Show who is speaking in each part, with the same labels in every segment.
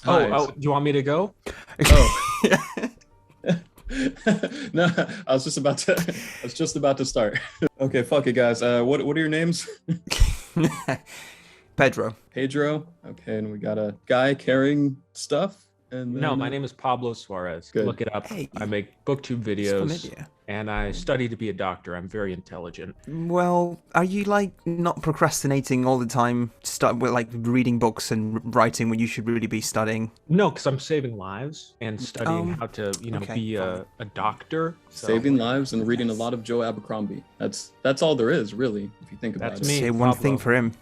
Speaker 1: Oh,
Speaker 2: Hi.
Speaker 1: oh, do you want me to go?
Speaker 2: Oh. No, I was just about to start. Okay, fuck it, guys. What are your names?
Speaker 3: Pedro.
Speaker 2: Pedro. Okay, and we got a guy carrying stuff, and
Speaker 1: No,
Speaker 2: then
Speaker 1: my name is Pablo Suarez.
Speaker 2: good.
Speaker 1: Look it up.
Speaker 3: Hey,
Speaker 1: I make booktube
Speaker 3: it's
Speaker 1: videos
Speaker 3: familiar.
Speaker 1: and I study to be a doctor. I'm very intelligent.
Speaker 3: Well, are you like not procrastinating all the time? Start with like reading books and writing when you should really be studying.
Speaker 1: No, because I'm saving lives and studying how to,
Speaker 3: Okay,
Speaker 1: be
Speaker 3: fine.
Speaker 1: a doctor. So
Speaker 2: Saving lives and reading a
Speaker 3: Yes.
Speaker 2: lot of Joe Abercrombie. That's all there is, really, if you think about
Speaker 1: That's
Speaker 2: it.
Speaker 1: me.
Speaker 3: Say one thing
Speaker 1: Pablo.
Speaker 3: for him.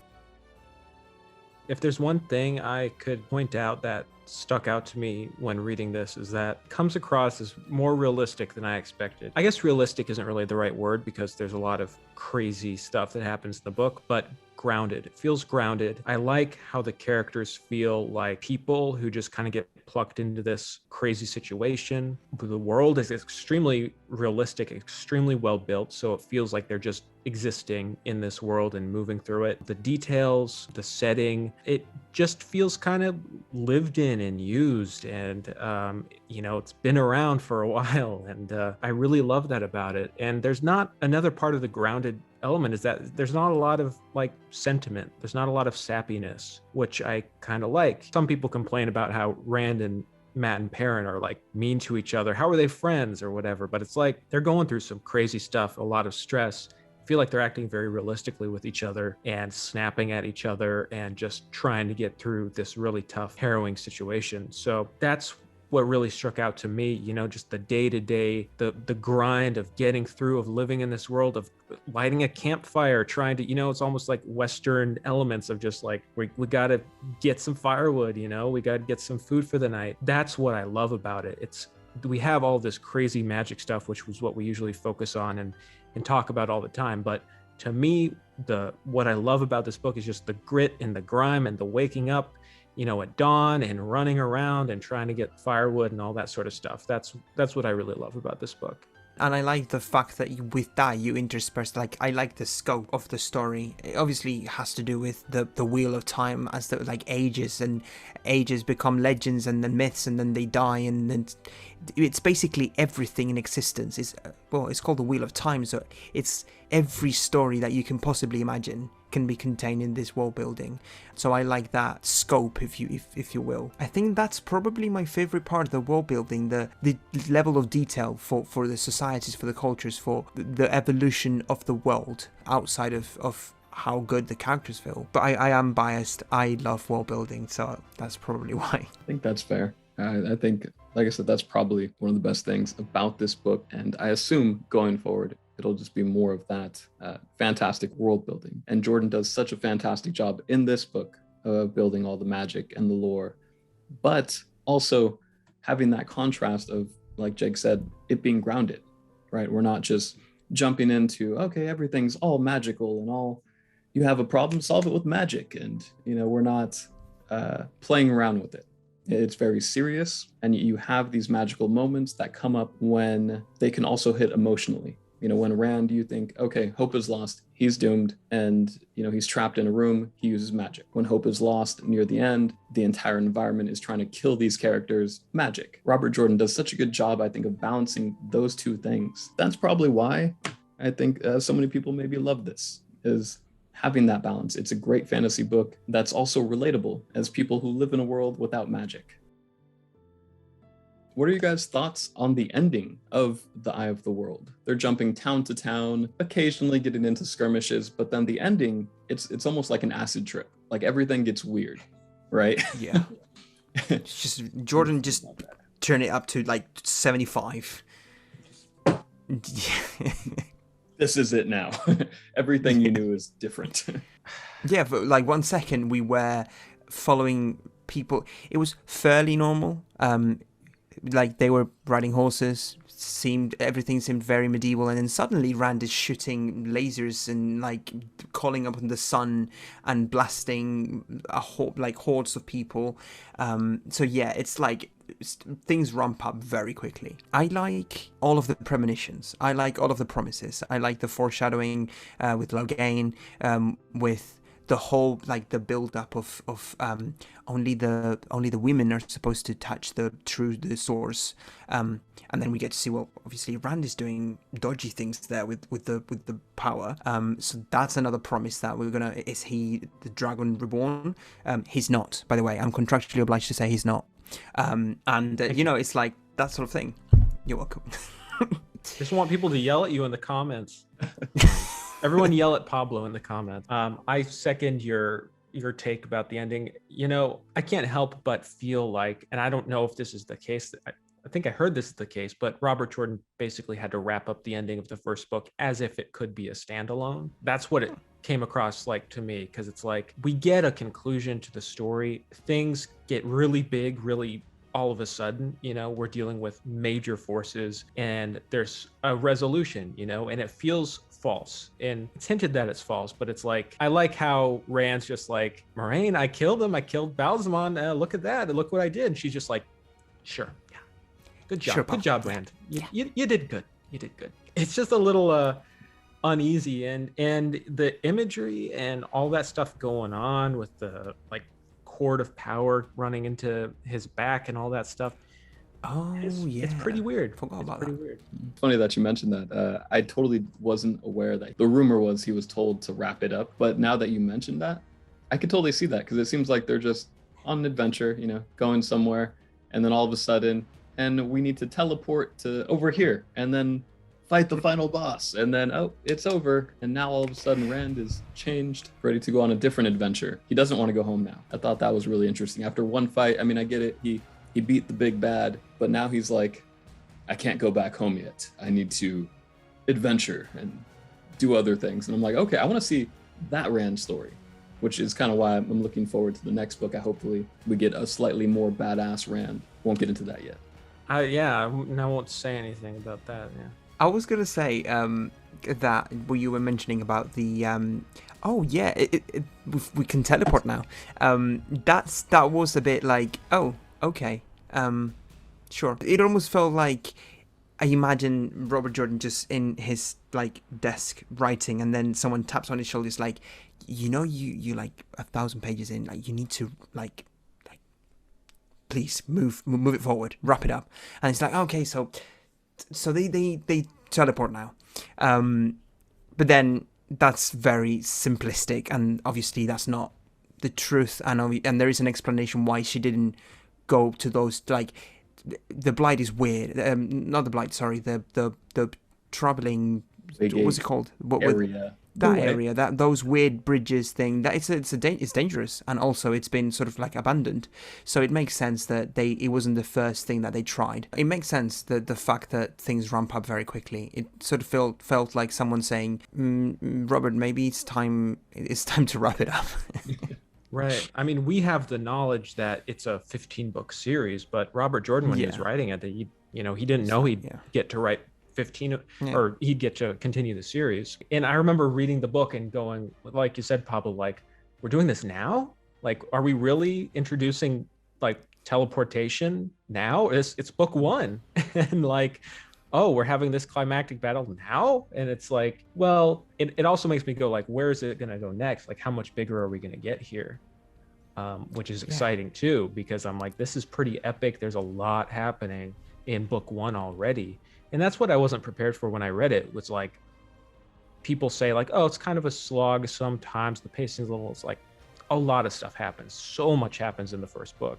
Speaker 1: if there's one thing I could point out that stuck out to me when reading this is that it comes across as more realistic than I expected. I guess realistic isn't really the right word because there's a lot of crazy stuff that happens in the book, but grounded. It feels grounded. I like how the characters feel like people who just kind of get plucked into this crazy situation. The world is extremely realistic, extremely well built, so it feels like they're just existing in this world and moving through it. The details, the setting, it just feels kind of lived in and used, and it's been around for a while, and I really love that about it. And there's not another part of the grounded element is that there's not a lot of like sentiment, there's not a lot of sappiness, which I kind of like. Some people complain about how Rand and Matt and Perrin are like mean to each other, how are they friends or whatever, but it's like they're going through some crazy stuff, a lot of stress. I feel like they're acting very realistically with each other and snapping at each other and just trying to get through this really tough, harrowing situation. So that's what really struck out to me, just the day-to-day, the grind of getting through, of living in this world, of lighting a campfire, trying to, it's almost like Western elements of just like, we got to get some firewood, we got to get some food for the night. That's what I love about it. We have all this crazy magic stuff, which was what we usually focus on and talk about all the time. But to me, what I love about this book is just the grit and the grime and the waking up, at dawn and running around and trying to get firewood and all that sort of stuff. That's what I really love about this book.
Speaker 3: And I like the fact that with that you intersperse, like, I like the scope of the story. It obviously has to do with the wheel of time, as the like ages become legends and then myths, and then they die, and then it's basically everything in existence is it's called the wheel of time, so it's every story that you can possibly imagine can be contained in this world building. So I like that scope, if you will. I think that's probably my favorite part of the world building, the level of detail for the societies, for the cultures, for the evolution of the world outside of how good the characters feel. But I am biased. I love world building, so that's probably why.
Speaker 2: I think that's fair. I think, like I said, that's probably one of the best things about this book, and I assume going forward it'll just be more of that fantastic world building. And Jordan does such a fantastic job in this book of building all the magic and the lore, but also having that contrast of, like Jake said, it being grounded, right? We're not just jumping into, okay, everything's all magical and all, you have a problem, solve it with magic. And, we're not playing around with it. It's very serious, and you have these magical moments that come up when they can also hit emotionally. When Rand, you think, okay, Hope is lost, he's doomed, and, he's trapped in a room, he uses magic. When Hope is lost near the end, the entire environment is trying to kill these characters, magic. Robert Jordan does such a good job, I think, of balancing those two things. That's probably why I think so many people maybe love this, is having that balance. It's a great fantasy book that's also relatable as people who live in a world without magic. What are your guys' thoughts on the ending of The Eye of the World? They're jumping town to town, occasionally getting into skirmishes, but then the ending, it's almost like an acid trip. Like everything gets weird, right?
Speaker 3: Yeah. It's just Jordan just turn it up to like 75.
Speaker 2: This is it now. Everything you knew is different.
Speaker 3: Yeah, but like 1 second we were following people. It was fairly normal. Like they were riding horses, everything seemed very medieval, and then suddenly Rand is shooting lasers and like calling up on the sun and blasting hordes of people. So yeah, it's like things ramp up very quickly. I like all of the premonitions. I like all of the promises. I like the foreshadowing with Logain, with the whole like the build up of only the women are supposed to touch the source, and then we get to see what obviously Rand is doing dodgy things there with the power. So that's another promise that is he the Dragon Reborn? He's not, by the way. I'm contractually obliged to say he's not. It's like that sort of thing. You're welcome.
Speaker 1: Just want people to yell at you in the comments. Everyone yell at Pablo in the comments. I second your take about the ending. I can't help but feel like, and I don't know if this is the case, I think I heard this is the case, but Robert Jordan basically had to wrap up the ending of the first book as if it could be a standalone. That's what it came across like to me, because it's like we get a conclusion to the story. Things get really big, really all of a sudden, we're dealing with major forces and there's a resolution, and it feels false. And it's hinted that it's false, but it's like, I like how Rand's just like, Moraine, I killed him. I killed Balsamon. Look at that. Look what I did. And she's just like, sure. Yeah. Good job.
Speaker 3: Sure,
Speaker 1: good job, Rand. You did good. You did good. It's just a little uneasy, and the imagery and all that stuff going on with the like cord of power running into his back and all that stuff. It's pretty weird.
Speaker 3: Forgot about that.
Speaker 1: Weird.
Speaker 2: It's funny that you mentioned that. I totally wasn't aware that the rumor was he was told to wrap it up. But now that you mentioned that, I could totally see that, because it seems like they're just on an adventure, going somewhere, and then all of a sudden, and we need to teleport to over here and then fight the final boss, and then it's over, and now all of a sudden Rand is changed, ready to go on a different adventure. He doesn't want to go home now. I thought that was really interesting. After one fight, I mean, I get it, he beat the big bad, but now he's like, I can't go back home yet. I need to adventure and do other things. And I'm like, okay, I want to see that Rand story, which is kind of why I'm looking forward to the next book. Hopefully we get a slightly more badass Rand. Won't get into that yet.
Speaker 1: I won't say anything about that. Yeah.
Speaker 3: I was gonna say that what you were mentioning about the we can teleport now. That was a bit like, oh, okay, sure. It almost felt like I imagine Robert Jordan just in his like desk writing, and then someone taps on his shoulders like, you like 1,000 pages in, like you need to like please move it forward, wrap it up. And it's like, okay, so they teleport now, but then that's very simplistic, and obviously that's not the truth, and there is an explanation why she didn't go to those, like the Blight is weird, not the Blight, sorry, the troubling, what's it called,
Speaker 2: area.
Speaker 3: Area, those weird bridges thing, that it's dangerous, and also it's been sort of like abandoned, so it makes sense that it wasn't the first thing that they tried. It makes sense that the fact that things ramp up very quickly, it sort of felt like someone saying, Robert, maybe it's time to wrap it up.
Speaker 1: Right. I mean, we have the knowledge that it's a 15-book series, but Robert Jordan, when he was writing it, he didn't know he'd get to write 15 or he'd get to continue the series. And I remember reading the book and going, like you said, Pablo, like, we're doing this now? Like, are we really introducing like teleportation now? It's book 1 and like, oh, we're having this climactic battle now? And it's like, well, it also makes me go like, where is it going to go next? Like, how much bigger are we going to get here? Which is exciting too, because I'm like, this is pretty epic. There's a lot happening in book 1 already. And that's what I wasn't prepared for when I read it. Was like, people say like, oh, it's kind of a slog sometimes. The pacing is it's like a lot of stuff happens. So much happens in the first book.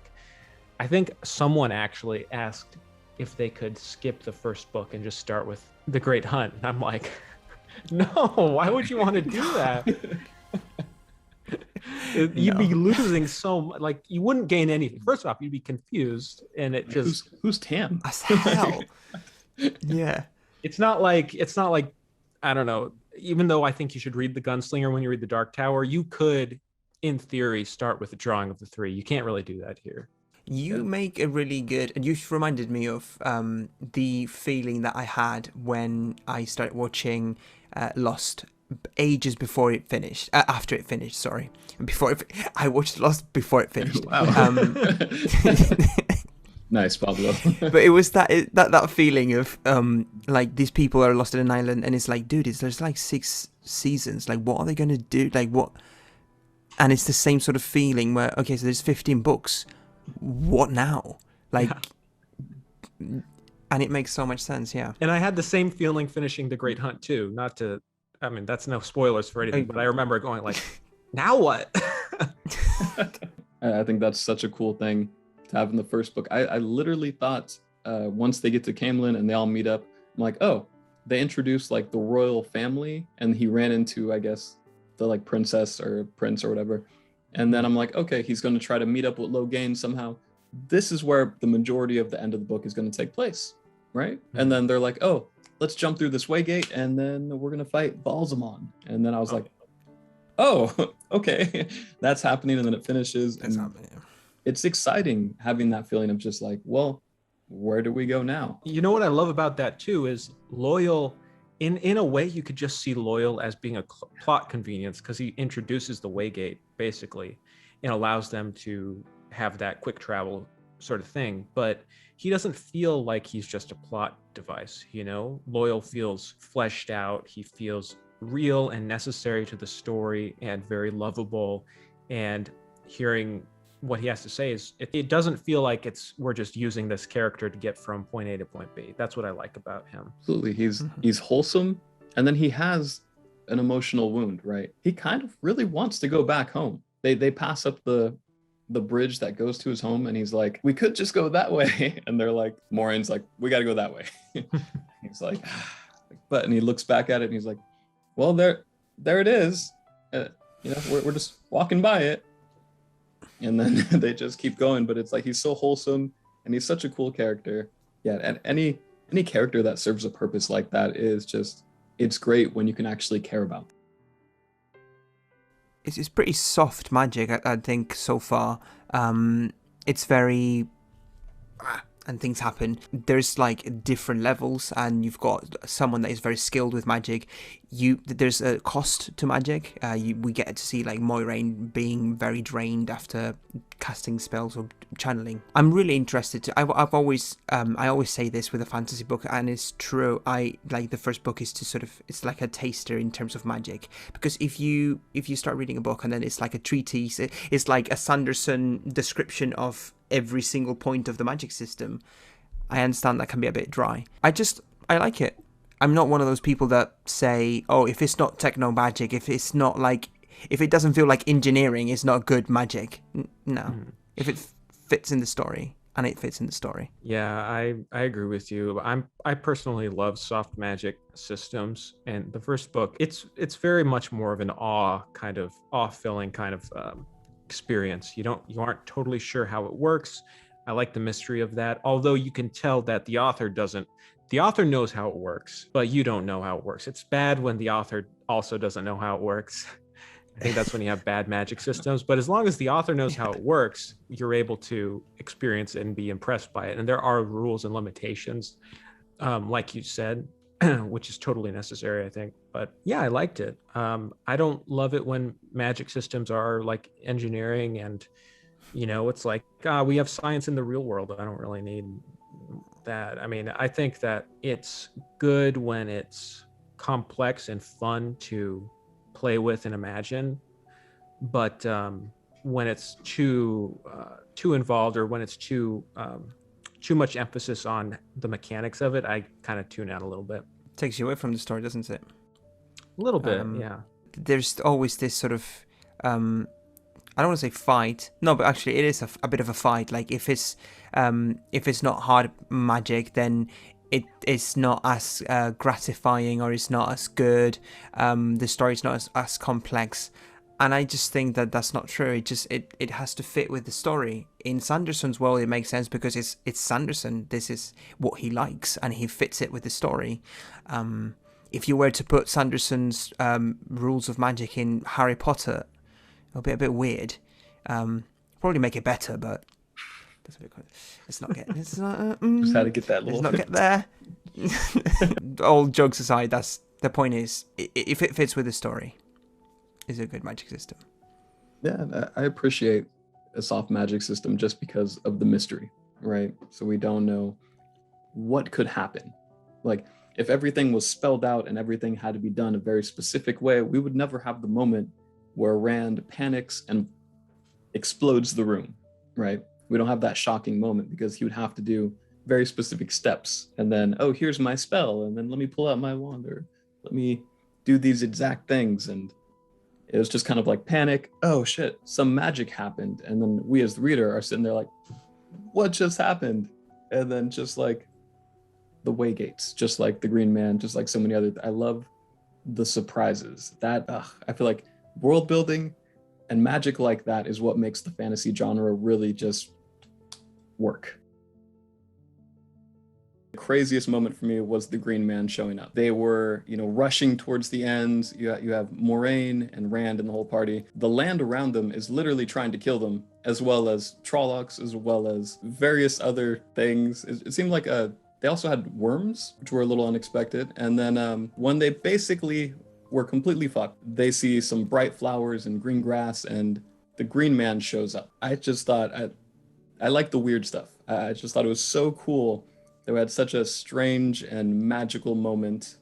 Speaker 1: I think someone actually asked if they could skip the first book and just start with The Great Hunt. And I'm like, no, why would you want to do that? You'd be losing so much. Like, you wouldn't gain anything. First off, you'd be confused, and it just
Speaker 2: who's Tam?
Speaker 3: As hell. Yeah.
Speaker 1: It's not like I don't know, even though I think you should read The Gunslinger when you read The Dark Tower, you could in theory start with the drawing of the 3. You can't really do that here.
Speaker 3: You make a really good, and you reminded me of the feeling that I had when I started watching Lost ages before it finished, after it finished, sorry. I watched Lost before it finished.
Speaker 2: Wow. Nice, Pablo.
Speaker 3: But it was that feeling of like, these people are lost in an island, and it's like, dude, there's like 6 seasons. Like, what are they gonna do? Like, what? And it's the same sort of feeling where, okay, so there's 15 books. What now? Like, and it makes so much sense, yeah.
Speaker 1: And I had the same feeling finishing The Great Hunt too. Not to, I mean, that's no spoilers for anything, but I remember going like, now what?
Speaker 2: I think that's such a cool thing to have in the first book. I literally thought once they get to Camelin and they all meet up, I'm like, oh, they introduced like the royal family, and he ran into, I guess, the like princess or prince or whatever. And then I'm like, okay, he's going to try to meet up with Logain somehow. This is where the majority of the end of the book is going to take place, right? And then they're like, oh, let's jump through this Waygate, and then we're going to fight Balsamon. And then I was like, oh, okay, that's happening. And then it finishes.
Speaker 3: That's happening.
Speaker 2: It's exciting having that feeling of just like, well, where do we go now?
Speaker 1: You know what I love about that too is Loyal, in a way you could just see Loyal as being a plot convenience, because he introduces the Waygate basically and allows them to have that quick travel sort of thing. But he doesn't feel like he's just a plot device, you know? Loyal feels fleshed out. He feels real and necessary to the story and very lovable. And hearing what he has to say is it doesn't feel like we're just using this character to get from point A to point B. That's what I like about him.
Speaker 2: Absolutely. He's wholesome, and then he has an emotional wound, right? He kind of really wants to go back home. They pass up the bridge that goes to his home, and he's like, we could just go that way. And they're like, Morin's like, we got to go that way. He's like, but, and he looks back at it and he's like, well, there it is. We're just walking by it. And then they just keep going. But it's like, he's so wholesome and he's such a cool character. Yeah. And any character that serves a purpose like that is just, it's great when you can actually care about them.
Speaker 3: It's pretty soft magic, I think, so far. It's very... and things happen. There's like different levels, and you've got someone that is very skilled with magic. There's a cost to magic. We get to see like Moiraine being very drained after casting spells or channeling. I'm really interested to. I've always I always say this with a fantasy book, and it's true. I like the first book is to sort of, it's like a taster in terms of magic, because if you start reading a book and then it's like a treatise, it's like a Sanderson description of every single point of the magic system. I understand that can be a bit dry. I like it. I'm not one of those people that say, oh, if it's not techno magic, if it doesn't feel like engineering, it's not good magic. No. If it fits in the story, and it fits in the story.
Speaker 1: Yeah, I agree with you. I personally love soft magic systems, and the first book, it's very much more of an awe-filling kind of experience. You aren't totally sure how it works. I like the mystery of that, although you can tell that the author knows how it works, but you don't know how it works. It's bad when the author also doesn't know how it works. I think that's when you have bad magic systems. But as long as the author knows how it works, you're able to experience it and be impressed by it. And there are rules and limitations, like you said, which is totally necessary, I think. But yeah, I liked it. I don't love it when magic systems are like engineering and, it's like, we have science in the real world. I don't really need that. I mean, I think that it's good when it's complex and fun to play with and imagine, but when it's too involved, or when it's too much emphasis on the mechanics of it, I kind of tune out a little bit.
Speaker 3: Takes you away from the story, doesn't it?
Speaker 1: A little bit, yeah. There's
Speaker 3: always this sort of I don't want to say fight. No, but actually it is a bit of a fight. Like if it's not hard magic, then it's not as gratifying, or it's not as good. The story's not as complex, and I just think that that's not true. It has to fit with the story. In Sanderson's world, it makes sense because it's Sanderson. This is what he likes, and he fits it with the story. If you were to put Sanderson's rules of magic in Harry Potter, it'll be a bit weird. Probably make it better, but it's not getting. It's not.
Speaker 2: Just had to get that little.
Speaker 3: Let's not get there. All jokes aside, that's the point. Is if it fits with the story, is a good magic system.
Speaker 2: Yeah, I appreciate a soft magic system just because of the mystery, right? So we don't know what could happen. Like if everything was spelled out and everything had to be done a very specific way, we would never have the moment where Rand panics and explodes the room, right? We don't have that shocking moment because he would have to do very specific steps. And then, oh, here's my spell. And then let me pull out my wand, or let me do these exact things. And it was just kind of like panic. Oh shit, some magic happened. And then we as the reader are sitting there like, what just happened? And then just like the Waygates, just like the Green Man, just like so many other, I love the surprises. That I feel like world building and magic like that is what makes the fantasy genre really just work. The craziest moment for me was the Green Man showing up. They were, rushing towards the end. You have Moraine and Rand and the whole party. The land around them is literally trying to kill them, as well as Trollocs, as well as various other things. It seemed like they also had worms, which were a little unexpected. And then when they basically were completely fucked, they see some bright flowers and green grass, and the Green Man shows up. I just thought, I like the weird stuff. I just thought it was so cool that we had such a strange and magical moment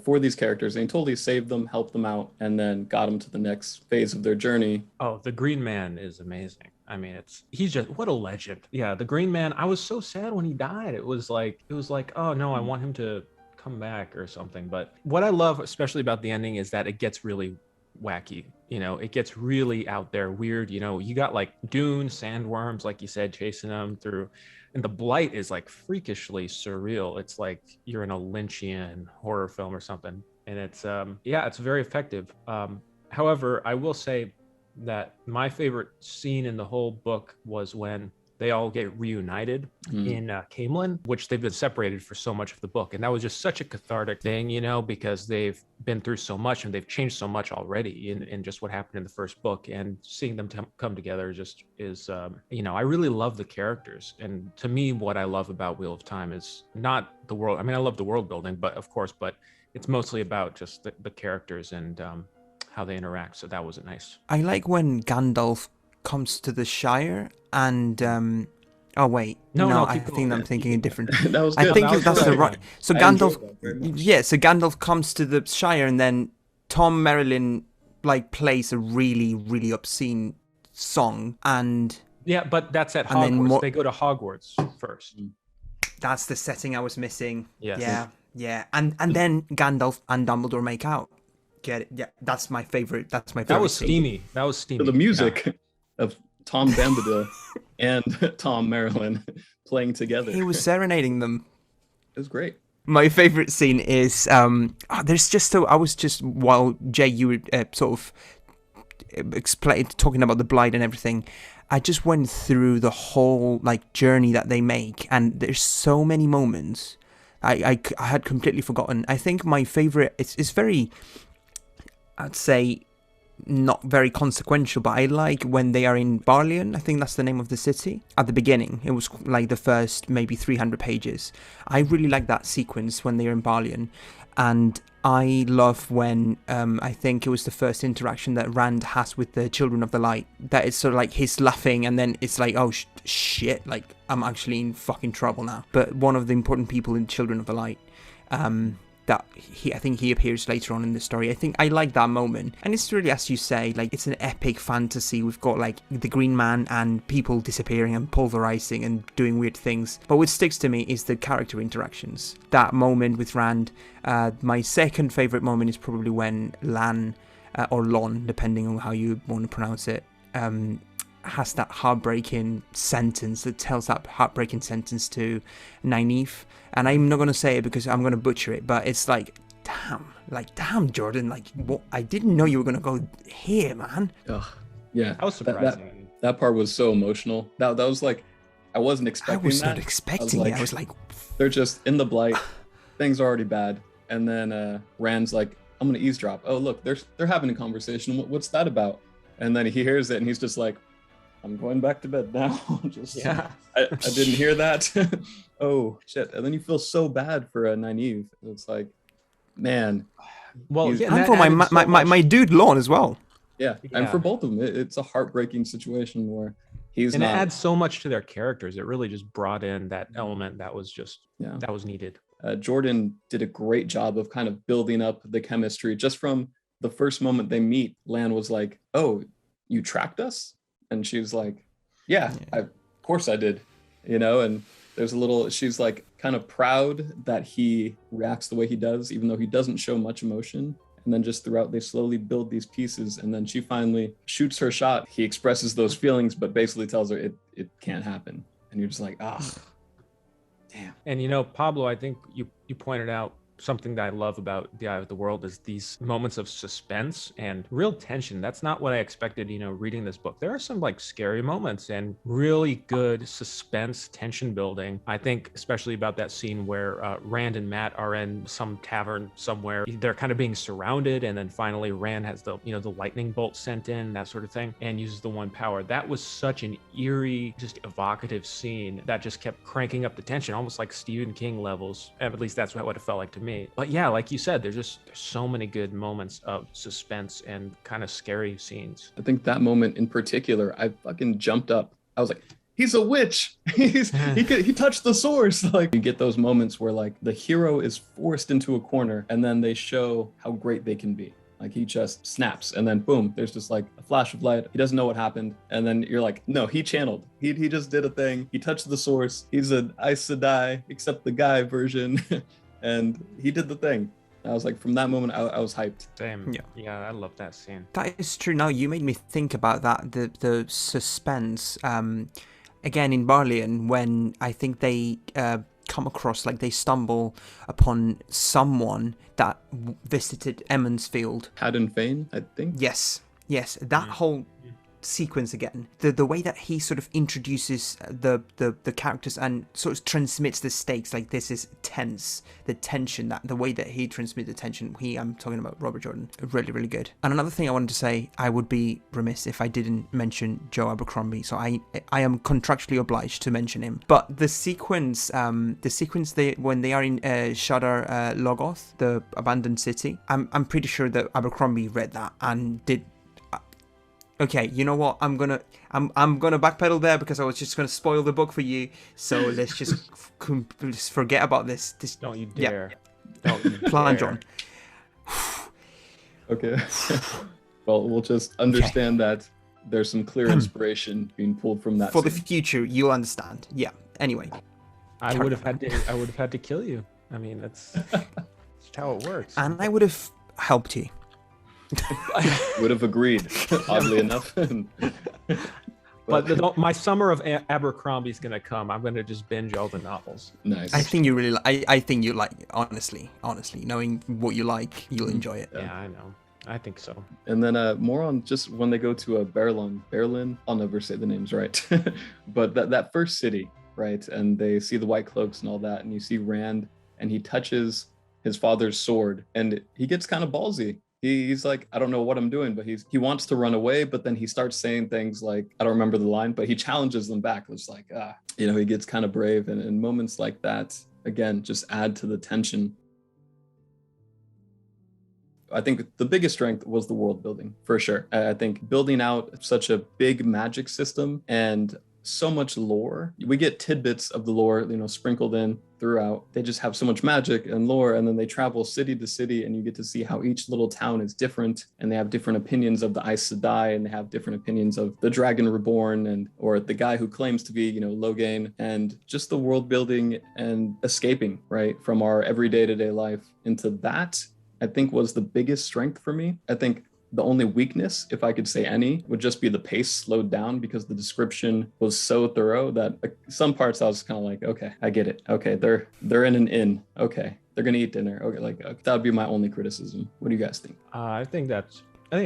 Speaker 2: for these characters. And he totally saved them, helped them out, and then got them to the next phase of their journey.
Speaker 1: Oh, the Green Man is amazing. I mean, he's just, what a legend. Yeah, the Green Man, I was so sad when he died. It was like, oh no, I want him to come back or something. But what I love especially about the ending is that it gets really wacky. It gets really out there, weird. You got like dune sandworms, like you said, chasing them through, and the blight is like freakishly surreal. It's like you're in a Lynchian horror film or something, and it's it's very effective. However, I will say that my favorite scene in the whole book was when they all get reunited in Camelin, which they've been separated for so much of the book. And that was just such a cathartic thing, because they've been through so much and they've changed so much already in just what happened in the first book. And seeing them come together just is, I really love the characters. And to me, what I love about Wheel of Time is not the world. I mean, I love the world building, but it's mostly about just the characters and how they interact. So that was nice.
Speaker 3: I like when Gandalf comes to the Shire and I think I'm thinking a different.
Speaker 2: That was good.
Speaker 3: I think that's the right. So Gandalf, so Gandalf comes to the Shire, and then Tom Merrilin plays a really, really obscene song, and
Speaker 1: but that's at Hogwarts. They go to Hogwarts first.
Speaker 3: That's the setting I was missing.
Speaker 1: Yes.
Speaker 3: Yeah, and then Gandalf and Dumbledore make out. Get it? Yeah, that's my favorite. That was
Speaker 1: steamy. That was steamy.
Speaker 2: The music of Tom Bombadil and Tom Merrilin playing together.
Speaker 3: He was serenading them.
Speaker 2: It was great.
Speaker 3: My favorite scene is while Jay, you were sort of talking about the blight and everything, I just went through the whole journey that they make, and there's so many moments I had completely forgotten. I think my favorite, it's very, I'd say, not very consequential, but I like when they are in Barlion. I think that's the name of the city. At the beginning, it was like the first maybe 300 pages. I really like that sequence when they're in Barlion, and I love when I think it was the first interaction that Rand has with the Children of the Light. That is sort of like he's laughing, and then it's like, oh shit, I'm actually in fucking trouble now. But one of the important people in Children of the Light, that I think he appears later on in the story. I think I like that moment, and it's really, as you say, it's an epic fantasy. We've got the Green Man and people disappearing and pulverizing and doing weird things. But what sticks to me is the character interactions. That moment with Rand. My second favorite moment is probably when Lan or Lon, depending on how you want to pronounce it, has that heartbreaking sentence that tells that heartbreaking sentence to Nynaeve. And I'm not going to say it because I'm going to butcher it, but it's damn, Jordan, what? I didn't know you were going to go here, man.
Speaker 2: Ugh, yeah.
Speaker 1: That was surprising.
Speaker 2: That part was so emotional. That was I wasn't expecting that.
Speaker 3: I was not expecting it. I was like,
Speaker 2: they're just in the blight. Things are already bad. And then Rand's like, I'm going to eavesdrop. Oh, look, they're having a conversation. What's that about? And then he hears it and he's just like, I'm going back to bed now. I didn't hear that. Oh shit! And then you feel so bad for Nynaeve. It's like, man.
Speaker 1: Well,
Speaker 3: and for my dude Lorne as well.
Speaker 2: Yeah, and for both of them, it's a heartbreaking situation where he's
Speaker 1: and it adds so much to their characters. It really just brought in that element that was just that was needed.
Speaker 2: Jordan did a great job of kind of building up the chemistry just from the first moment they meet, Lan was like, "Oh, you tracked us?" And she was like, "Yeah, of course I did," and there's a little, she's like kind of proud that he reacts the way he does, even though he doesn't show much emotion. And then just throughout, they slowly build these pieces. And then she finally shoots her shot. He expresses those feelings, but basically tells her it can't happen. And you're just like, damn.
Speaker 1: And Pablo, I think you pointed out something that I love about The Eye of the World is these moments of suspense and real tension. That's not what I expected, reading this book. There are some like scary moments and really good suspense tension building. I think especially about that scene where Rand and Matt are in some tavern somewhere. They're kind of being surrounded, and then finally Rand has the lightning bolt sent in, that sort of thing, and uses the one power. That was such an eerie, just evocative scene that just kept cranking up the tension, almost like Stephen King levels. At least that's what it felt like to me. But yeah, like you said, there's so many good moments of suspense and kind of scary scenes.
Speaker 2: I think that moment in particular, I fucking jumped up. I was like, he's a witch. He touched the source. Like, you get those moments where like the hero is forced into a corner and then they show how great they can be. Like, he just snaps and then boom, there's just like a flash of light. He doesn't know what happened. And then you're like, no, he channeled. He just did a thing. He touched the source. He's an Aes Sedai, except the guy version. And he did the thing. I was like, from that moment, I was hyped.
Speaker 1: Same. Yeah, I love that scene.
Speaker 3: That is true. Now you made me think about that, the suspense. Again, in Barlian, when I think they come across, like they stumble upon someone that visited Emmons Field.
Speaker 2: Haddon Fane, I think.
Speaker 3: Yes. That whole sequence again, the way that he sort of introduces the characters and sort of transmits the stakes, like this is tense, the tension, that the way that he transmits the tension, I'm talking about Robert Jordan, really, really good. And another thing I wanted to say, I would be remiss if I didn't mention Joe Abercrombie, so I am contractually obliged to mention him. But the sequence when they are in Shadar Logoth, the abandoned city, I'm pretty sure that Abercrombie read that and did. Okay, you know what? I'm gonna backpedal there because I was just gonna spoil the book for you. So let's just forget about this.
Speaker 1: Don't you dare!
Speaker 3: Yeah. Don't you plan, John.
Speaker 2: Okay. Well, we'll just understand that there's some clear inspiration being pulled from that.
Speaker 3: For the future, you'll understand. Yeah. Anyway,
Speaker 1: I would have had to kill you. I mean, that's how it works.
Speaker 3: And I would have helped you.
Speaker 2: Would have agreed, oddly enough.
Speaker 1: But my summer of Abercrombie is gonna come. I'm gonna just binge all the novels.
Speaker 2: Nice.
Speaker 3: I think you really. I think you like. Honestly, knowing what you like, you'll enjoy it.
Speaker 1: Yeah, I know. I think so.
Speaker 2: And then more on just when they go to Berlin. I'll never say the names right. But that first city, right? And they see the white cloaks and all that, and you see Rand, and he touches his father's sword, and he gets kind of ballsy. He's like, I don't know what I'm doing, but he wants to run away, but then he starts saying things like, I don't remember the line, but he challenges them back. It's like, he gets kind of brave. And moments like that, again, just add to the tension. I think the biggest strength was the world building, for sure. I think building out such a big magic system and so much lore. We get tidbits of the lore, sprinkled in throughout. They just have so much magic and lore, and then they travel city to city, and you get to see how each little town is different, and they have different opinions of the Aes Sedai, and they have different opinions of the Dragon Reborn, or the guy who claims to be, Logain, and just the world building and escaping, right, from our everyday to-day life into that, I think was the biggest strength for me. I think the only weakness, if I could say any, would just be the pace slowed down because the description was so thorough that some parts I was kind of like, okay, I get it. Okay, they're in an inn. Okay, they're gonna eat dinner. Okay, that would be my only criticism. What do you guys think?
Speaker 1: I think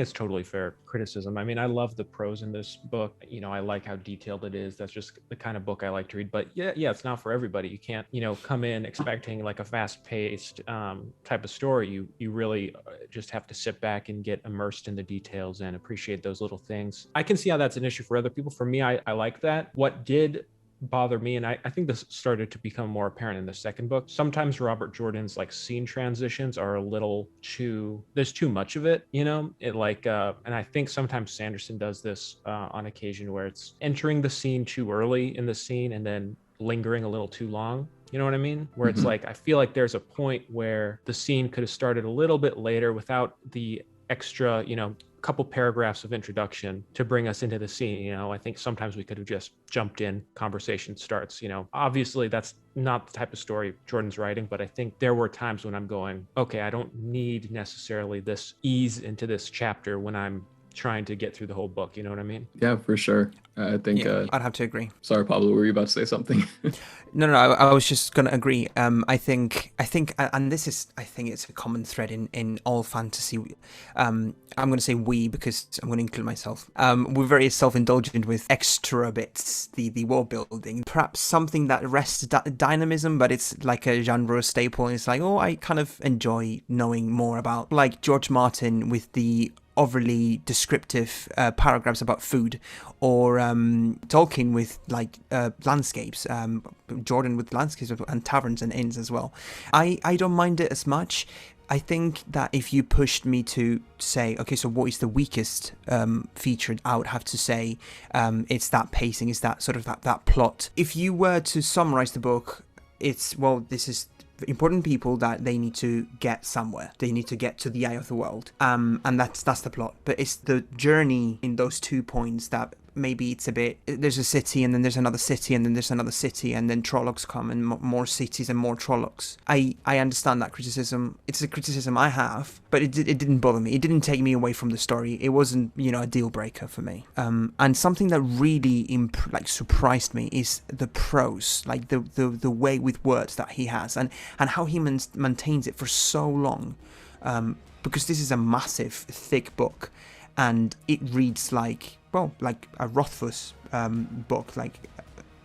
Speaker 1: it's totally fair criticism. I mean, I love the prose in this book. I like how detailed it is. That's just the kind of book I like to read. But yeah, it's not for everybody. You can't, come in expecting like a fast-paced type of story. You really just have to sit back and get immersed in the details and appreciate those little things. I can see how that's an issue for other people. For me, I like that. What did bother me, and I think this started to become more apparent in the second book, sometimes Robert Jordan's like scene transitions are a little there's too much of it, it like and I think sometimes Sanderson does this on occasion where it's entering the scene too early in the scene and then lingering a little too long. You know what I mean? Where it's like, I feel like there's a point where the scene could have started a little bit later without the extra, couple paragraphs of introduction to bring us into the scene. I think sometimes we could have just jumped in, conversation starts. Obviously that's not the type of story Jordan's writing, but I think there were times when I'm going, okay, I don't need necessarily this ease into this chapter when I'm trying to get through the whole book. You know what I mean?
Speaker 2: Yeah, for sure. I think
Speaker 3: I'd have to agree.
Speaker 2: Sorry, Pablo, were you about to say something?
Speaker 3: No, I was just going to agree. I think, and this is, I think it's a common thread in all fantasy. I'm going to say we, because I'm going to include myself. We're very self-indulgent with extra bits, the world building. Perhaps something that rests dynamism, but it's like a genre staple. And it's like, oh, I kind of enjoy knowing more about, like George Martin with the overly descriptive paragraphs about food, or Tolkien with like landscapes, Jordan with landscapes and taverns and inns as well. I don't mind it as much. I think that if you pushed me to say, okay, so what is the weakest feature, I would have to say it's that pacing, is that sort of that plot. If you were to summarize the book, it's, well, this is important people that they need to get somewhere. They need to get to the eye of the world. And that's the plot. But it's the journey in those 2 points that maybe it's a bit, there's a city and then there's another city and then there's another city and then Trollocs come and more cities and more Trollocs. I understand that criticism. It's a criticism I have, but it didn't bother me. It didn't take me away from the story. It wasn't, a deal breaker for me. And something that really surprised me is the prose, like the way with words that he has and how he maintains it for so long. Because this is a massive, thick book and it reads like a Rothfuss book. Like,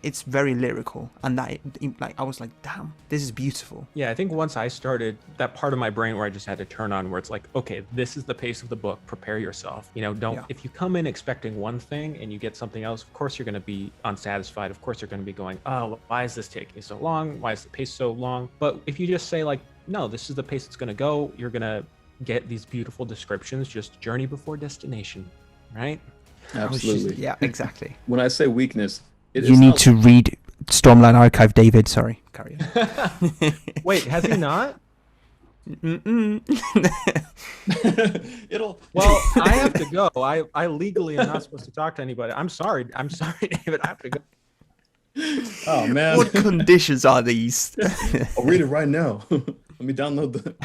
Speaker 3: it's very lyrical, and that I was like, damn, this is beautiful.
Speaker 1: Yeah, I think once I started, that part of my brain where I just had to turn on, where it's like, okay, this is the pace of the book, prepare yourself. If you come in expecting one thing and you get something else, of course you're going to be unsatisfied. Of course you're going to be going, oh, why is this taking so long? Why is the pace so long? But if you just say like, no, this is the pace it's going to go, you're going to get these beautiful descriptions, just journey before destination, right?
Speaker 2: Absolutely.
Speaker 3: Yeah, exactly.
Speaker 2: When I say weakness,
Speaker 3: you need to read Stormlight Archive, David. Sorry, carry on.
Speaker 1: Wait, has he not? Well, I have to go. I legally am not supposed to talk to anybody. I'm sorry, David. I have to go.
Speaker 2: Oh man,
Speaker 3: what conditions are these?
Speaker 2: I'll read it right now. Let me download the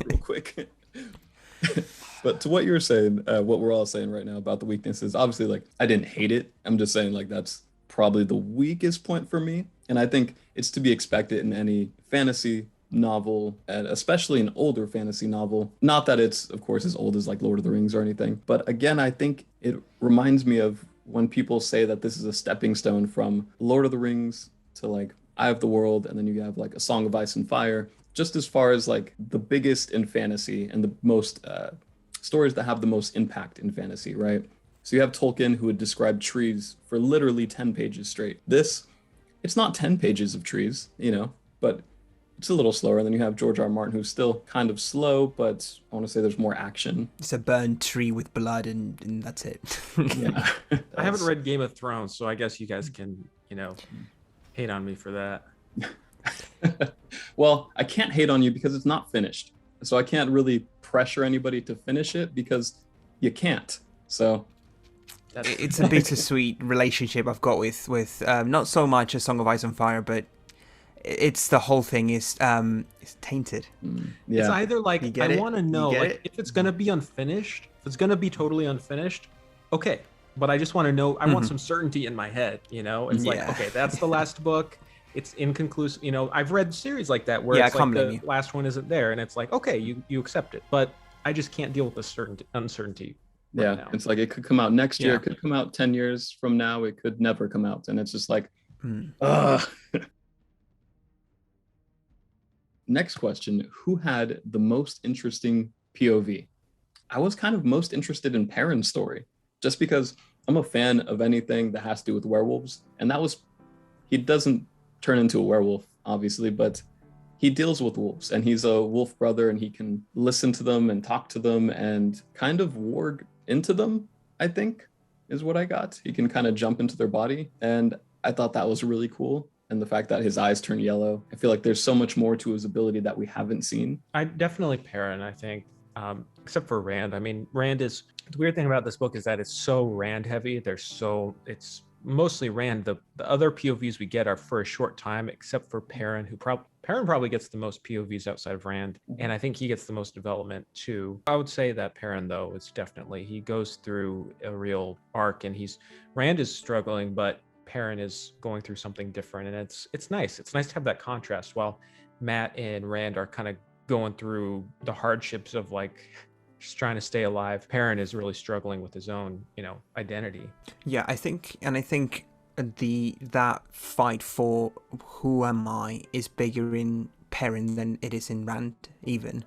Speaker 2: real quick. But to what you were saying, what we're all saying right now about the weaknesses, obviously, like, I didn't hate it. I'm just saying, like, that's probably the weakest point for me. And I think it's to be expected in any fantasy novel, and especially an older fantasy novel. Not that it's, of course, as old as, like, Lord of the Rings or anything. But again, I think it reminds me of when people say that this is a stepping stone from Lord of the Rings to, like, Eye of the World, and then you have, like, A Song of Ice and Fire. Just as far as, like, the biggest in fantasy and the most stories that have the most impact in fantasy, right? So you have Tolkien, who would describe trees for literally 10 pages straight. It's not 10 pages of trees, but it's a little slower. And then you have George R. R. Martin, who's still kind of slow, but I want to say there's more action.
Speaker 3: It's a burned tree with blood, and that's it.
Speaker 2: Yeah.
Speaker 1: I haven't read Game of Thrones, so I guess you guys can, hate on me for that.
Speaker 2: Well, I can't hate on you because it's not finished. So I can't really pressure anybody to finish it because you can't. So
Speaker 3: it's a bittersweet relationship I've got with not so much A Song of Ice and Fire, but it's the whole thing is it's tainted.
Speaker 1: Yeah. It's either like, I want to know, like, if it's gonna be unfinished, if it's gonna be totally unfinished, okay, but I just want to know. I want some certainty in my head. It's like, okay, that's the last book. It's inconclusive. I've read series like that where it's like the last one isn't there, and it's like, okay, you accept it, but I just can't deal with the uncertainty.
Speaker 2: Right now. It's like it could come out next year, it could come out 10 years from now, it could never come out, and it's just like, Next question: who had the most interesting POV? I was kind of most interested in Perrin's story, just because I'm a fan of anything that has to do with werewolves, and he doesn't turn into a werewolf, obviously, but he deals with wolves, and he's a wolf brother, and he can listen to them and talk to them and kind of warg into them, I think, is what I got. He can kind of jump into their body, and I thought that was really cool. And the fact that his eyes turn yellow, I feel like there's so much more to his ability that we haven't seen.
Speaker 1: I definitely Perrin, I think. except for Rand. I mean, Rand is the weird thing about this book is that it's so Rand heavy. It's mostly Rand. The other POVs we get are for a short time, except for Perrin, Perrin probably gets the most POVs outside of Rand, and I think he gets the most development too. I would say that Perrin, though, is definitely, he goes through a real arc, and Rand is struggling, but Perrin is going through something different, and it's nice. It's nice to have that contrast while Matt and Rand are kind of going through the hardships of like just trying to stay alive. Perrin is really struggling with his own, identity.
Speaker 3: Yeah, I think that fight for who am I is bigger in Perrin than it is in Rand. Even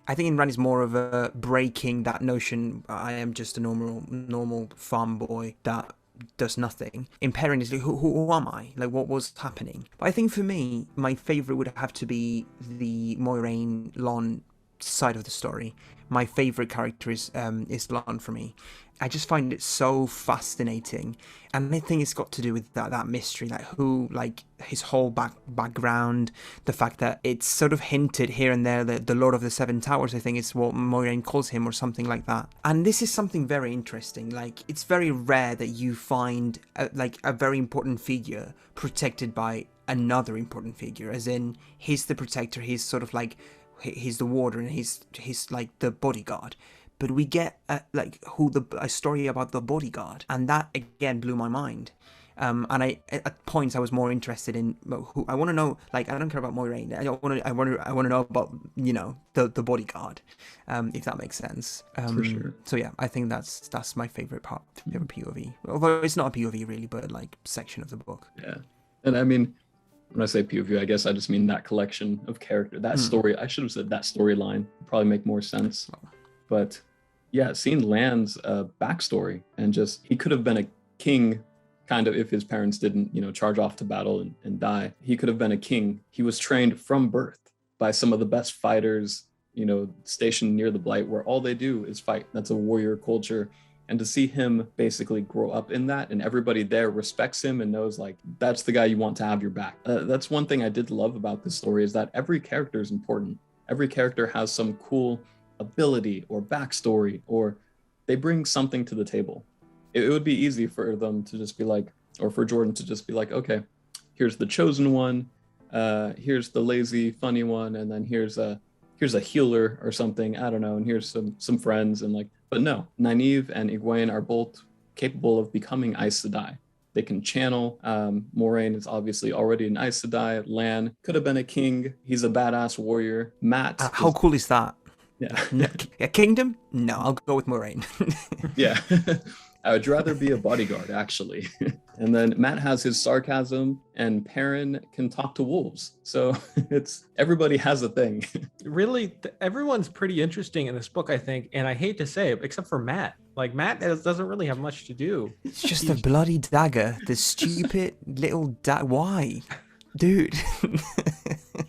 Speaker 3: I think in Rand is more of a breaking that notion. I am just a normal farm boy that does nothing. In Perrin is like, who am I? Like, what was happening? But I think for me, my favorite would have to be the Moiraine Lon side of the story. My favorite character is Lon for me. I just find it so fascinating, and I think it's got to do with that mystery, like his whole background, the fact that it's sort of hinted here and there that the Lord of the Seven Towers, I think is what Moiraine calls him, or something like that. And this is something very interesting. Like, it's very rare that you find a very important figure protected by another important figure, as in he's the protector, he's sort of like he's the warder, and he's like the bodyguard. But we get a story about the bodyguard, and that again blew my mind. And at points I was more interested in who I want to know. Like, I don't care about Moiraine. I want to know about the bodyguard, if that makes sense.
Speaker 2: For sure.
Speaker 3: So yeah, I think that's my favorite POV. Although it's not a POV really, but like section of the book.
Speaker 2: Yeah, and I mean, when I say POV, I guess I just mean that collection of character, that story. I should have said that storyline. Would probably make more sense. But yeah, seeing Lan's backstory, and just, he could have been a king, kind of, if his parents didn't, charge off to battle and die. He could have been a king. He was trained from birth by some of the best fighters, stationed near the Blight, where all they do is fight. That's a warrior culture. And to see him basically grow up in that, and everybody there respects him and knows, like, that's the guy you want to have your back. That's one thing I did love about this story, is that every character is important. Every character has some cool ability or backstory, or they bring something to the table. It would be easy for them to just be like, or for Jordan to just be like, okay, here's the chosen one, here's the lazy funny one, and then here's a healer or something, I don't know, and here's some friends, and like, but no, Nynaeve and Egwene are both capable of becoming Aes Sedai. They can channel. Moiraine is obviously already an Aes Sedai. Lan could have been a king. He's a badass warrior. Matt,
Speaker 3: how cool is that?
Speaker 2: Yeah.
Speaker 3: A kingdom? No, I'll go with Moiraine.
Speaker 2: Yeah. I would rather be a bodyguard, actually. And then Matt has his sarcasm, and Perrin can talk to wolves. So everybody has a thing.
Speaker 1: Really, everyone's pretty interesting in this book, I think. And I hate to say it, except for Matt. Like, Matt doesn't really have much to do.
Speaker 3: It's just a bloody dagger. The stupid little why? Dude.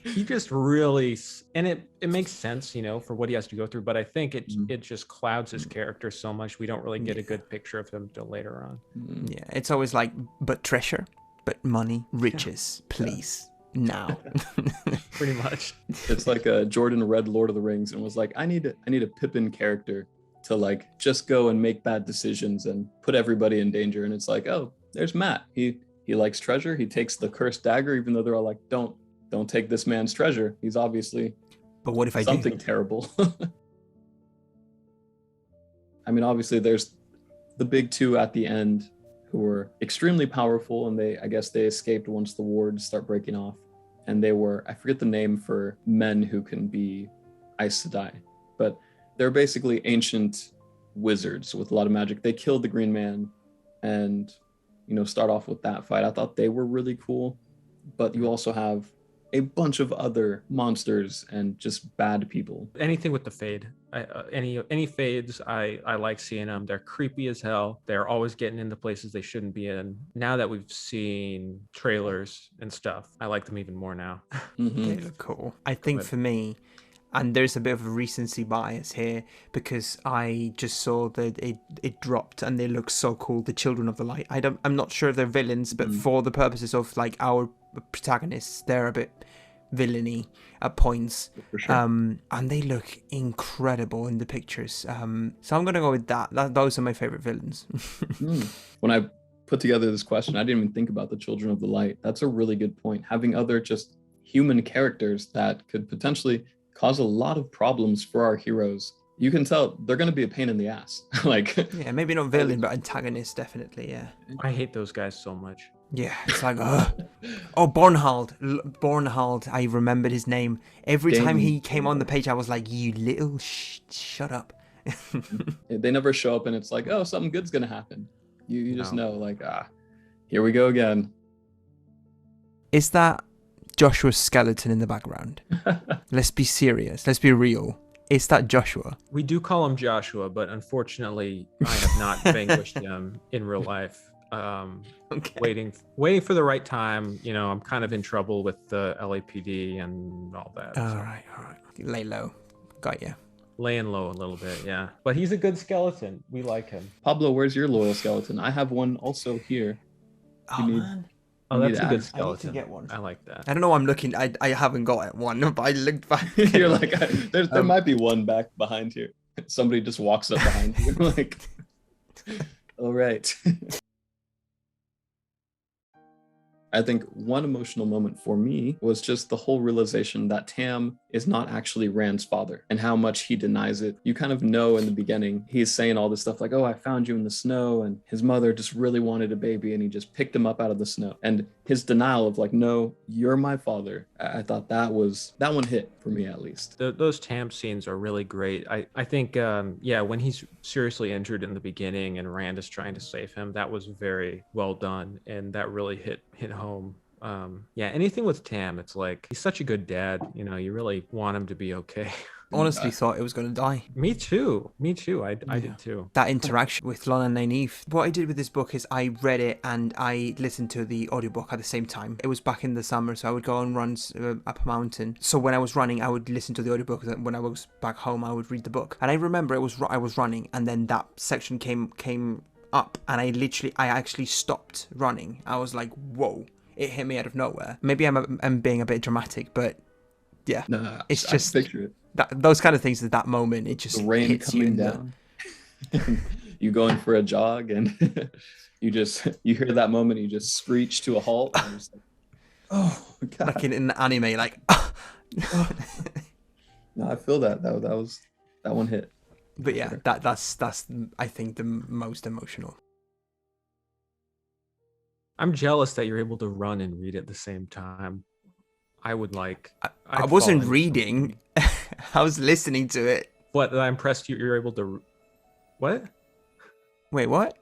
Speaker 1: He just really, and it makes sense, for what he has to go through, but I think it just clouds his character so much we don't really get a good picture of him till later on.
Speaker 3: Yeah, it's always like, but treasure, but money, riches, please, now.
Speaker 1: Pretty much.
Speaker 2: It's like Jordan read Lord of the Rings and was like, I need a Pippin character to like just go and make bad decisions and put everybody in danger, and it's like, oh, there's Matt. He likes treasure. He takes the cursed dagger, even though they're all like, don't take this man's treasure. He's obviously,
Speaker 3: but what if I do
Speaker 2: something terrible? I mean, obviously there's the big two at the end who were extremely powerful, and I guess they escaped once the wards start breaking off. And they were, I forget the name for men who can be Aes Sedai, but they're basically ancient wizards with a lot of magic. They killed the Green Man, and start off with that fight. I thought they were really cool, but you also have a bunch of other monsters and just bad people.
Speaker 1: Anything with the fade, any fades, I like seeing them. They're creepy as hell. They're always getting into places they shouldn't be in. Now that we've seen trailers and stuff, I like them even more now.
Speaker 3: They look cool. I think for me, and there's a bit of a recency bias here, because I just saw that it dropped and they look so cool. The Children of the Light. I'm not sure if they're villains, but for the purposes of like our protagonists, they're a bit villainy at points.
Speaker 2: For sure.
Speaker 3: And they look incredible in the pictures. So I'm gonna go with that. Those are my favorite villains.
Speaker 2: When I put together this question, I didn't even think about the Children of the Light. That's a really good point. Having other just human characters that could potentially cause a lot of problems for our heroes. You can tell they're going to be a pain in the ass. Like,
Speaker 3: yeah, maybe not villain, but antagonist, definitely. Yeah.
Speaker 1: I hate those guys so much.
Speaker 3: Yeah, it's like, oh, Bornhald. I remembered his name. Every time he came on the page, I was like, you little shut up.
Speaker 2: They never show up and it's like, oh, something good's going to happen. You just know, like, here we go again.
Speaker 3: Is that Joshua's skeleton in the background? Let's be serious. Let's be real. Is that Joshua?
Speaker 1: We do call him Joshua, but unfortunately, I have not vanquished him in real life.
Speaker 3: Okay.
Speaker 1: Waiting for the right time. You know, I'm kind of in trouble with the LAPD and all that.
Speaker 3: All right. Lay low. Got you.
Speaker 1: Laying low a little bit, yeah. But he's a good skeleton. We like him.
Speaker 2: Pablo, where's your loyal skeleton? I have one also here.
Speaker 3: Man.
Speaker 1: Oh, that's a good
Speaker 3: I
Speaker 1: skeleton.
Speaker 3: need to get one.
Speaker 1: I like that.
Speaker 3: I don't know why I'm looking. I haven't got one, but I looked back.
Speaker 2: You're like, there might be one back behind here. Somebody just walks up behind you. Like, all right. I think one emotional moment for me was just the whole realization that Tam is not actually Rand's father and how much he denies it. You kind of know in the beginning, he's saying all this stuff like, oh, I found you in the snow. And his mother just really wanted a baby and he just picked him up out of the snow. And his denial of like, no, you're my father. I thought that one hit for me at least.
Speaker 1: Those Tam scenes are really great. I think, when he's seriously injured in the beginning and Rand is trying to save him, that was very well done. And that really hit home. Anything with Tam, it's like he's such a good dad. You know, you really want him to be okay.
Speaker 3: Honestly, thought it was going to die.
Speaker 1: Me too. I did too.
Speaker 3: That interaction with Lon and Nynaeve. What I did with this book is I read it and I listened to the audiobook at the same time. It was back in the summer, so I would go on runs up a mountain. So when I was running, I would listen to the audiobook. And when I was back home, I would read the book. And I remember I was running, and then that section came up, and I actually stopped running. I was like, whoa! It hit me out of nowhere. Maybe I'm being a bit dramatic, but yeah, it's just
Speaker 2: I picture it.
Speaker 3: Those kind of things at that moment. It just
Speaker 2: The rain
Speaker 3: hits you
Speaker 2: coming down. You going for a jog and you hear that moment, you just screech to a halt. And you're just like, oh God.
Speaker 3: Like in an anime, like.
Speaker 2: No, I feel that one hit.
Speaker 3: But yeah, that's I think the most emotional.
Speaker 1: I'm jealous that you're able to run and read at the same time. I would like.
Speaker 3: I wasn't reading. I was listening to it.
Speaker 1: What? I'm impressed you're able to. What?
Speaker 3: Wait, what?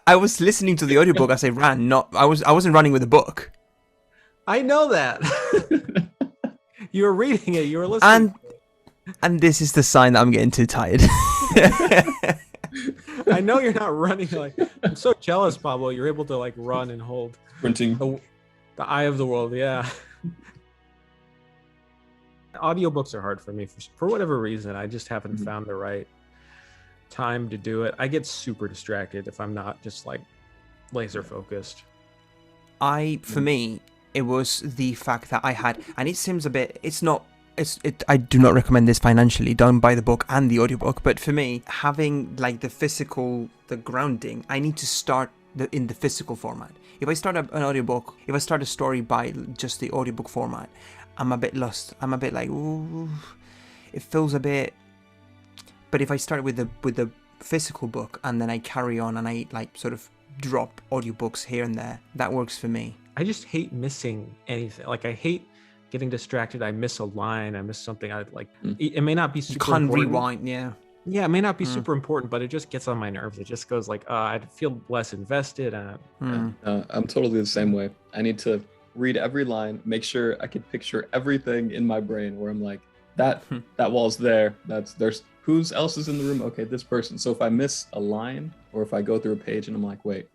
Speaker 3: I was listening to the audiobook as I ran. I wasn't running with a book.
Speaker 1: I know that. You were reading it. You were listening.
Speaker 3: And this is the sign that I'm getting too tired.
Speaker 1: I know you're not running. Like, I'm so jealous, Pablo. You're able to like run and hold.
Speaker 2: Printing.
Speaker 1: The eye of the world, yeah. Audiobooks are hard for me for whatever reason. I just haven't found the right time to do it. I get super distracted if I'm not just like laser focused.
Speaker 3: For me, it was the fact that I had, and it seems a bit, I do not recommend this financially. Don't buy the book and the audiobook. But for me, having like the grounding, I need to start in the physical format. If I start an audiobook, if I start a story by just the audiobook format, I'm a bit lost. I'm a bit like, ooh, it feels a bit. But if I start with the physical book and then I carry on and I like sort of drop audiobooks here and there, that works for me.
Speaker 1: I just hate missing anything. Like I hate getting distracted. I miss a line. I miss something. I like. It may not be super.
Speaker 3: You can't
Speaker 1: important.
Speaker 3: Rewind. Yeah.
Speaker 1: Yeah, it may not be super important, but it just gets on my nerves. It just goes like, I feel less invested.
Speaker 2: I'm totally the same way. I need to read every line, make sure I can picture everything in my brain where I'm like, that wall's there. There's who else is in the room? Okay, this person. So if I miss a line or if I go through a page and I'm like, wait,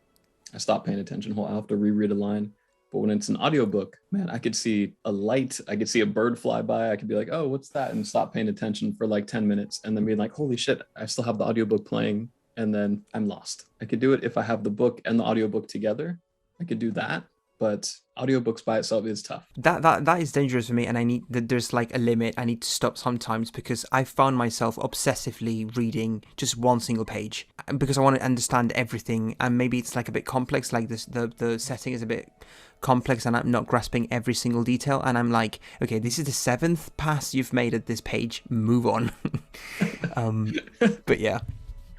Speaker 2: I stopped paying attention. I'll have to reread a line. But when it's an audiobook, man, I could see a light, I could see a bird fly by, I could be like, oh, what's that? And stop paying attention for like 10 minutes and then be like, holy shit, I still have the audiobook playing, and then I'm lost. I could do it if I have the book and the audiobook together. I could do that. but audiobooks by itself is tough.
Speaker 3: That is dangerous for me, and there's like a limit. I need to stop sometimes because I found myself obsessively reading just one single page because I want to understand everything, and maybe it's like a bit complex, like this the setting is a bit complex and I'm not grasping every single detail, and I'm like, okay, this is the 7th pass you've made at this page, move on. But yeah,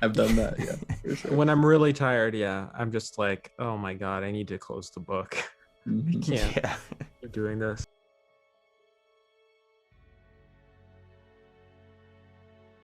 Speaker 2: I've done that, yeah, for sure.
Speaker 1: When I'm really tired, I'm just like, oh my god, I need to close the book. I can't keep doing this.